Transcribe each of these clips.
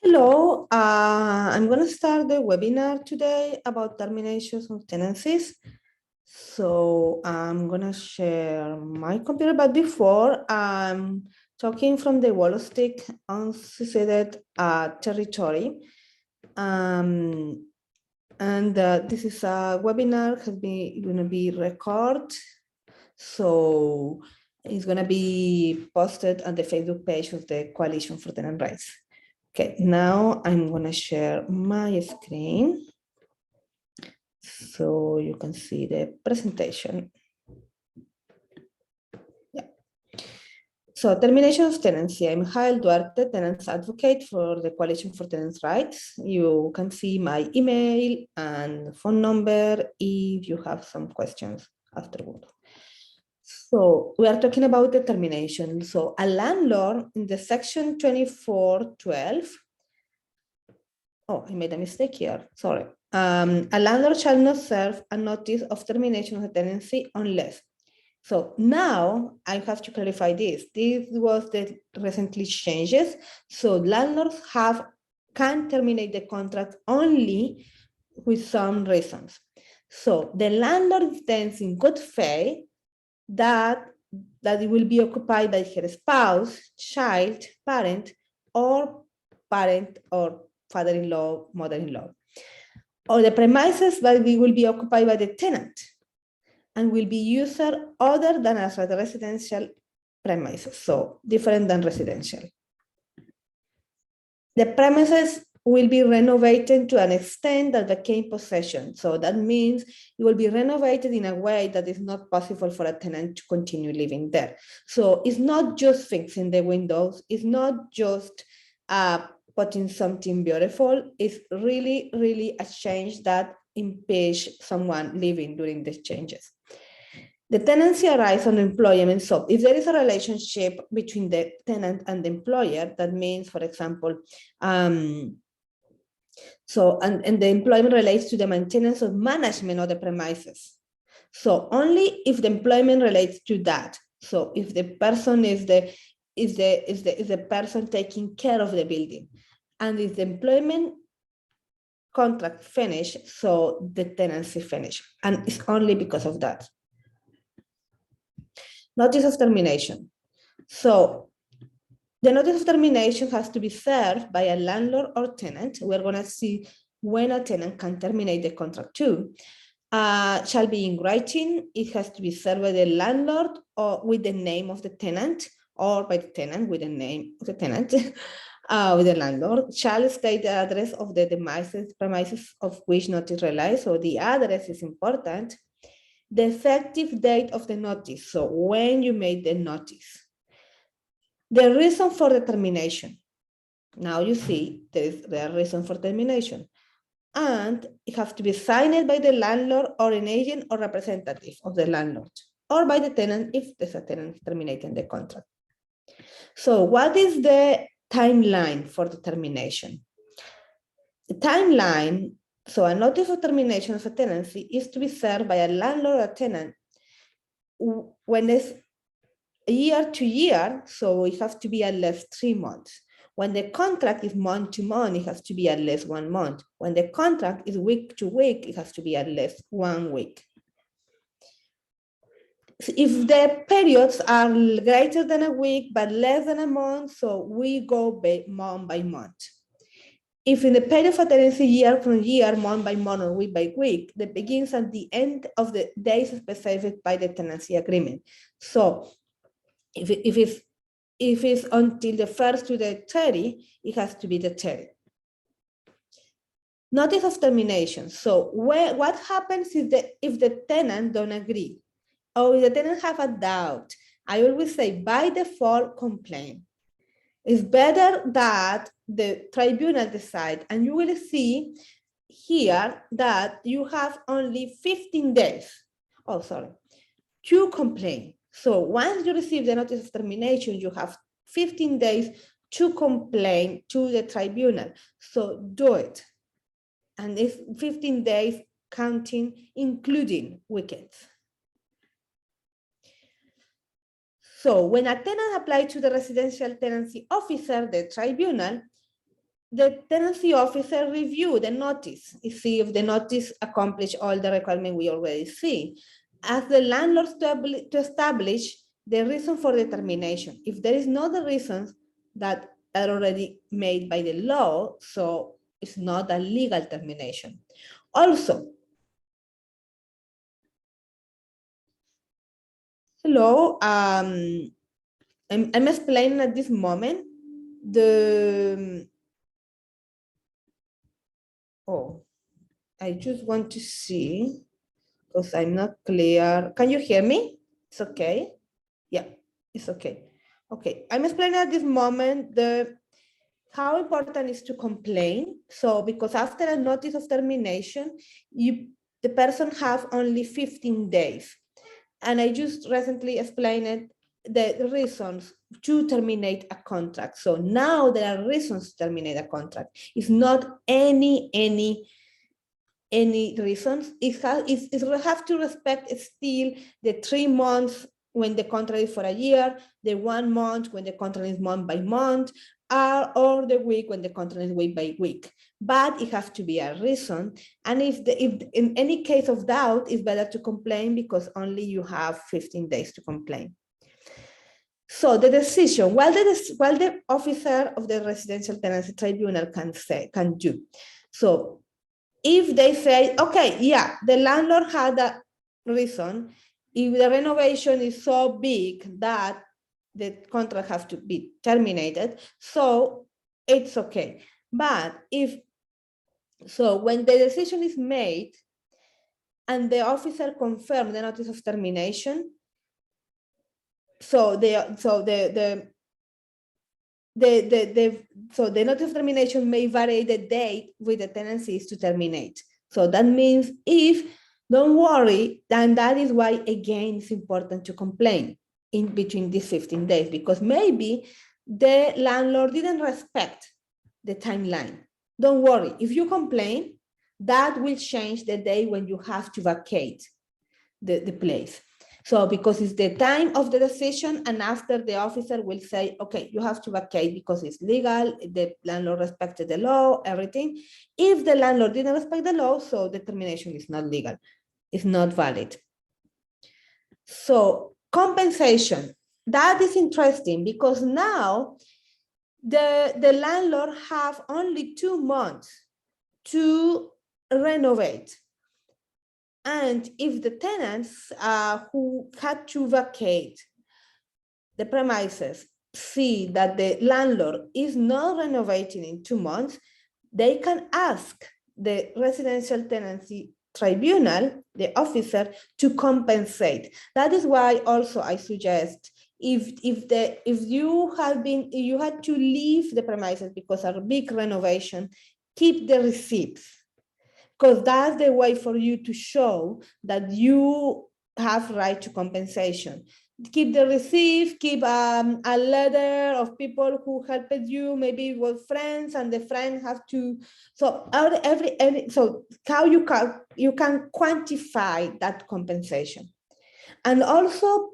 Hello, I'm going to start the webinar today about terminations of tenancies. So I'm going to share my computer, but before I'm talking from the wall stick unceded territory. This is a webinar going to be recorded. So it's going to be posted on the Facebook page of the Coalition for Tenant Rights. Okay, now I'm going to share my screen so you can see the presentation. Yeah. So termination of tenancy. I'm Jael Duarte, Tenants Advocate for the Coalition for Tenants Rights. You can see my email and phone number if you have some questions afterward. So we are talking about the termination. So a landlord in the section 2412. Oh, I made a mistake here, sorry. A landlord shall not serve a notice of termination of the tenancy unless. So now I have to clarify this. This was the recently changes. So landlords can terminate the contract only with some reasons. So the landlord intends in good faith that it will be occupied by her spouse, child, parent, or father-in-law, mother-in-law, or the premises that will be occupied by the tenant and will be used other than as a residential premises, so different than residential. The premises will be renovated to an extent that became possession. So that means it will be renovated in a way that is not possible for a tenant to continue living there. So it's not just fixing the windows, it's not just putting something beautiful, it's really a change that impedes someone living during the changes. The tenancy arises on employment. So if there is a relationship between the tenant and the employer, that means, for example, and the employment relates to the maintenance or management of the premises. So only if the employment relates to that. So if the person is the person taking care of the building, and if the employment contract finished, so the tenancy finished, and it's only because of that. Notice of termination. So the notice of termination has to be served by a landlord or tenant. We're going to see when a tenant can terminate the contract too. Shall be in writing. It has to be served by the landlord or with the name of the tenant, or by the tenant with the name of the tenant, with the landlord. Shall state the address of the premises of which notice relies. So the address is important. The effective date of the notice, so when you made the notice. The reason for the termination. Now you see there is the reason for termination. And it has to be signed by the landlord or an agent or representative of the landlord, or by the tenant if there's a tenant terminating the contract. So what is the timeline for the termination? The timeline, so a notice of termination of a tenancy is to be served by a landlord or tenant when it's year to year, so it has to be at least 3 months. When the contract is month to month, it has to be at least 1 month. When the contract is week to week, it has to be at least 1 week. If the periods are greater than a week, but less than a month, so we go month by month. If in the period of tenancy year from year, month by month, or week by week, that begins at the end of the days specified by the tenancy agreement. So if it's until the 1st to the 30, it has to be the 30. Notice of termination. So what happens if the tenant don't agree, or if the tenant have a doubt? I always say by default complain. It's better that the tribunal decide, and you will see here that you have only 15 days. Oh, sorry, to complain. So once you receive the notice of termination, you have 15 days to complain to the tribunal. So do it. And it's 15 days counting, including weekends. So when a tenant applies to the residential tenancy officer, the tribunal, the tenancy officer review the notice, see if the notice accomplished all the requirements we already see. Ask the landlord to establish the reason for the termination. If there is no the reasons that are already made by the law, so it's not a legal termination. Also, hello, I'm explaining at this moment I just want to see, because I'm not clear. Can you hear me? It's okay. Yeah, it's okay. Okay, I'm explaining at this moment how important is to complain. So because after a notice of termination, the person have only 15 days. And I just recently explained the reasons to terminate a contract. So now there are reasons to terminate a contract. It's not any reasons. It have to respect still the 3 months when the contract is for a year, the 1 month when the contract is month by month, or the week when the contract is week by week. But it has to be a reason. And if in any case of doubt, it's better to complain because only you have 15 days to complain. So the decision, while the officer of the residential tenancy tribunal can do. So if they say, okay, yeah, the landlord had a reason, if the renovation is so big that the contract has to be terminated, so it's okay. But when the decision is made and the officer confirms the notice of termination, so the notice of termination may vary the date with the tenancy is to terminate. So that means don't worry, then that is why, again, it's important to complain in between these 15 days, because maybe the landlord didn't respect the timeline. Don't worry, if you complain, that will change the day when you have to vacate the place. So because it's the time of the decision, and after the officer will say, okay, you have to vacate because it's legal, the landlord respected the law, everything. If the landlord didn't respect the law, so the termination is not legal, it's not valid. So compensation, that is interesting because now the landlord have only 2 months to renovate. And if the tenants who had to vacate the premises see that the landlord is not renovating in 2 months, they can ask the residential tenancy tribunal, the officer, to compensate. That is why also I suggest if you had to leave the premises because of a big renovation, keep the receipts, because that's the way for you to show that you have right to compensation. Keep the receipt, keep a letter of people who helped you, maybe it was friends, and the friends have to, so so how you can quantify that compensation. And also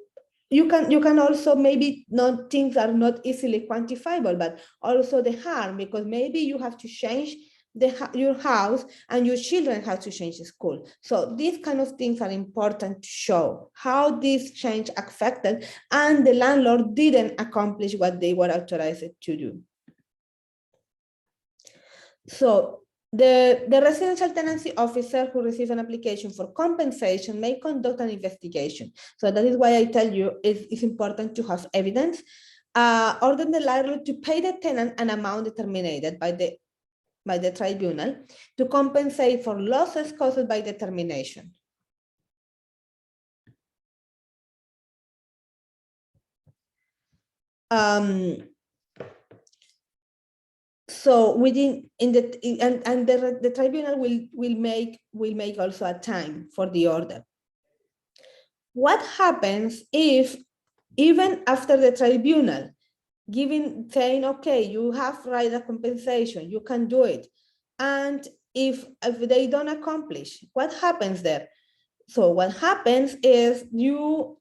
you can also, maybe not, things are not easily quantifiable, but also the harm, because maybe you have to change your house and your children have to change the school. So these kind of things are important to show how this change affected and the landlord didn't accomplish what they were authorized to do. So the residential tenancy officer who receives an application for compensation may conduct an investigation. So that is why I tell you it's important to have evidence. Order the landlord to pay the tenant an amount determined by the tribunal to compensate for losses caused by the termination. So the tribunal will make also a time for the order. What happens if even after the tribunal saying, okay, you have right of compensation, you can do it, and if they don't accomplish, what happens there? So what happens is you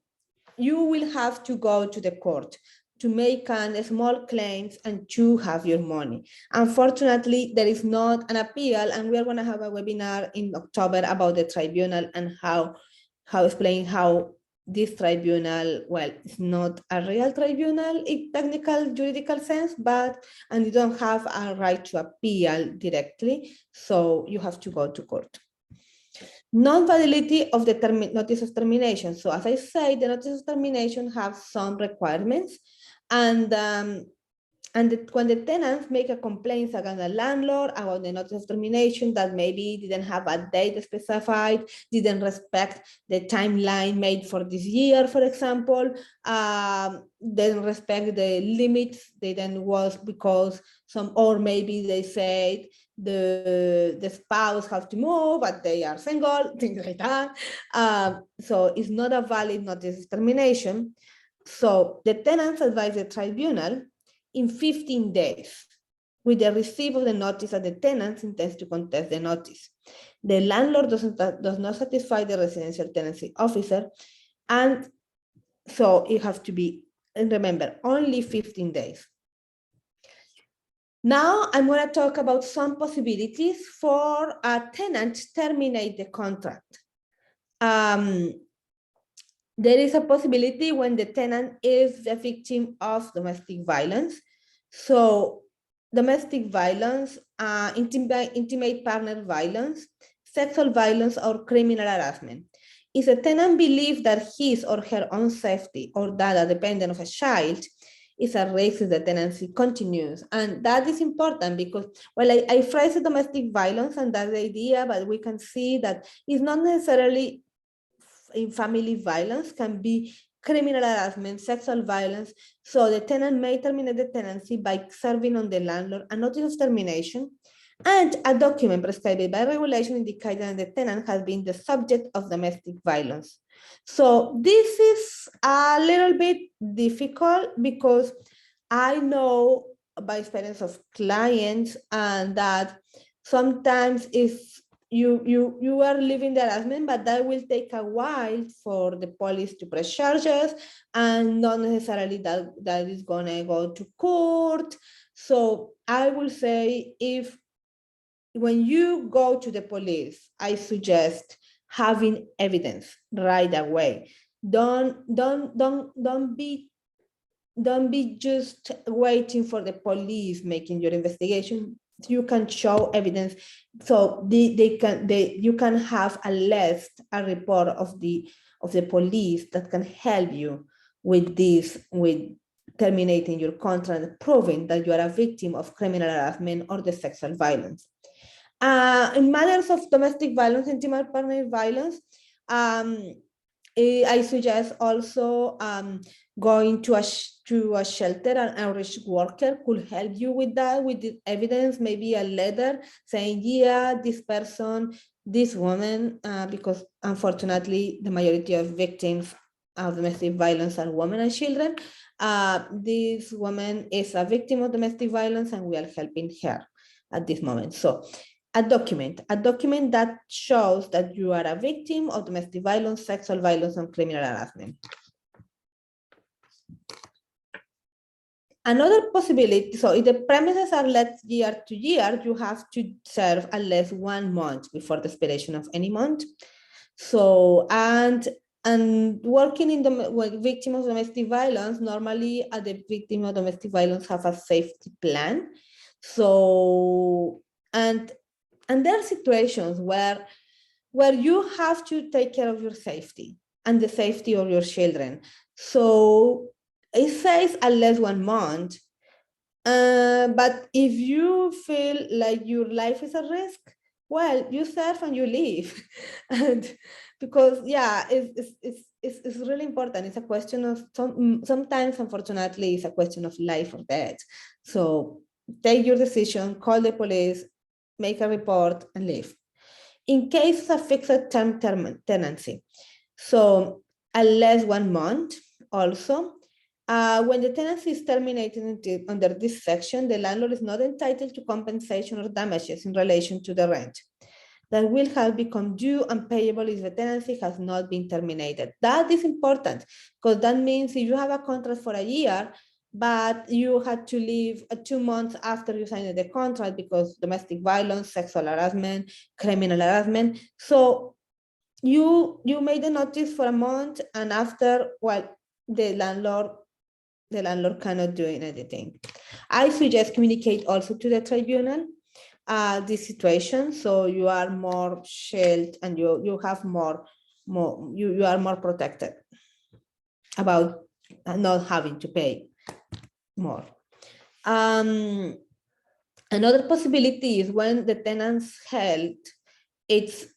will have to go to the court. to make small claims and to have your money. Unfortunately, there is not an appeal, and we are going to have a webinar in October about the tribunal and how explain how this tribunal, well, it's not a real tribunal in technical juridical sense, and you don't have a right to appeal directly, so you have to go to court. Non-validity of the notice of termination. So as I say, the notice of termination has some requirements, and when the tenants make a complaint against the landlord about the notice of termination that maybe didn't have a date specified, didn't respect the timeline made for this year, for example, didn't respect the limits, they then was because or maybe they said the spouse has to move, but they are single, things like that. So it's not a valid notice of termination. So the tenants advise the tribunal in 15 days with the receipt of the notice that the tenant intends to contest the notice. The landlord does not satisfy the residential tenancy officer, and so it has to be, and remember, only 15 days. Now I'm going to talk about some possibilities for a tenant to terminate the contract. There is a possibility when the tenant is the victim of domestic violence. So domestic violence, intimate partner violence, sexual violence, or criminal harassment. If a tenant believes that his or her own safety or that a dependent of a child is at risk if the tenancy continues. And that is important because, well, I phrase domestic violence and that's the idea, but we can see that it's not necessarily in family violence, can be criminal harassment, sexual violence. So the tenant may terminate the tenancy by serving on the landlord a notice of termination and a document prescribed by regulation indicating that the tenant has been the subject of domestic violence. So this is a little bit difficult because I know by experience of clients and that sometimes if you are leaving the harassment, but that will take a while for the police to press charges, and not necessarily that is going to go to court. So I will say, if when you go to the police, I suggest having evidence right away. Don't be just waiting for the police making your investigation. You can show evidence, so you can have a report of the police that can help you with terminating your contract and proving that you are a victim of criminal harassment or the sexual violence. In matters of domestic violence, intimate partner violence, I suggest also going to a shelter. An outreach worker could help you with that, with the evidence, maybe a letter saying, yeah, this person, this woman, because unfortunately the majority of victims of domestic violence are women and children. This woman is a victim of domestic violence and we are helping her at this moment. So a document that shows that you are a victim of domestic violence, sexual violence, and criminal harassment. Another possibility, so if the premises are let year to year, you have to serve at least 1 month before the expiration of any month. So, and working in the victim of domestic violence, normally the victim of domestic violence have a safety plan. So, and there are situations where you have to take care of your safety and the safety of your children. So it says at least 1 month, but if you feel like your life is at risk, well, you serve and you leave. And because, yeah, it's really important. It's a question of, sometimes, unfortunately, it's a question of life or death. So take your decision, call the police, make a report, and leave. In case of fixed term tenancy, so at least 1 month also. When the tenancy is terminated under this section, the landlord is not entitled to compensation or damages in relation to the rent that will have become due and payable if the tenancy has not been terminated. That is important because that means if you have a contract for a year but you had to leave 2 months after you signed the contract because domestic violence, sexual harassment, criminal harassment. So you made a notice for a month, and after, well, the landlord cannot do anything. I suggest communicate also to the tribunal this situation, so you are more shielded and you have you are more protected about not having to pay more. Another possibility is when the tenant's health is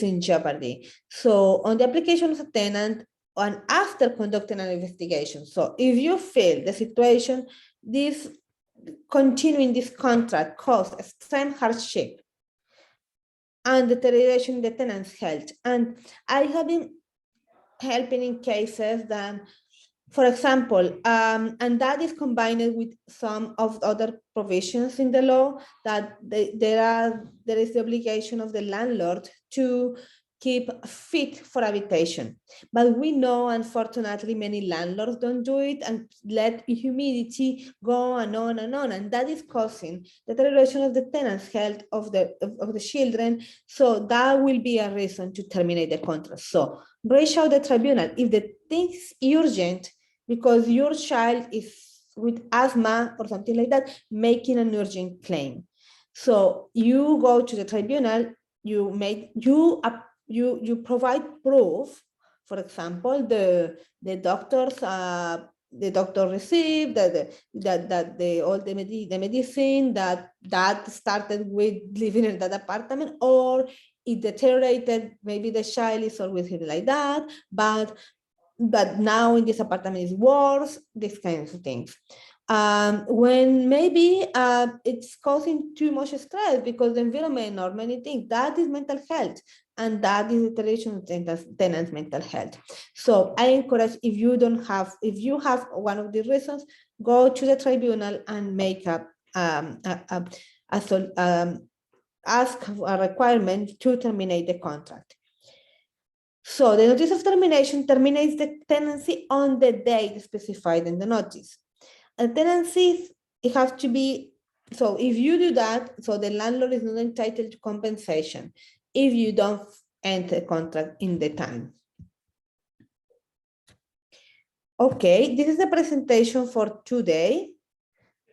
in jeopardy. So on the application of a tenant and after conducting an investigation. So if you feel the situation, this continuing this contract causes extreme hardship and deterioration in the tenant's health. And I have been helping in cases that, for example, and that is combined with some of the other provisions in the law that there is the obligation of the landlord to keep fit for habitation. But we know, unfortunately, many landlords don't do it and let humidity go on and on, and that is causing deterioration of the tenant's health of the children. So that will be a reason to terminate the contract. So reach out the tribunal if the thing is urgent, because your child is with asthma or something like that, making an urgent claim. So you go to the tribunal, you provide proof. For example, the doctor received all the medicine that started with living in that apartment, or it deteriorated. Maybe the child is always living like that, but now in this apartment is worse, these kinds of things. When maybe it's causing too much stress because the environment or many things, that is mental health, and that is deterioration of tenants' mental health. So I encourage, if you have one of the reasons, go to the tribunal and make ask a requirement to terminate the contract. So the notice of termination terminates the tenancy on the date specified in the notice. And tenancies, it has to be, so if you do that, so the landlord is not entitled to compensation if you don't enter a contract in the time. Okay, this is the presentation for today.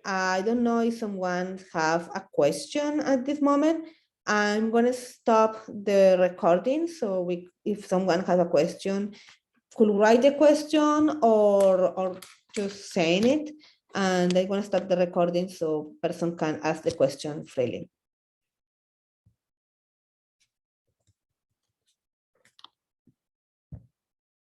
I don't know if someone have a question at this moment. I'm going to stop the recording. So if someone has a question, could write the question or just saying it. And I'm going to stop the recording so person can ask the question freely.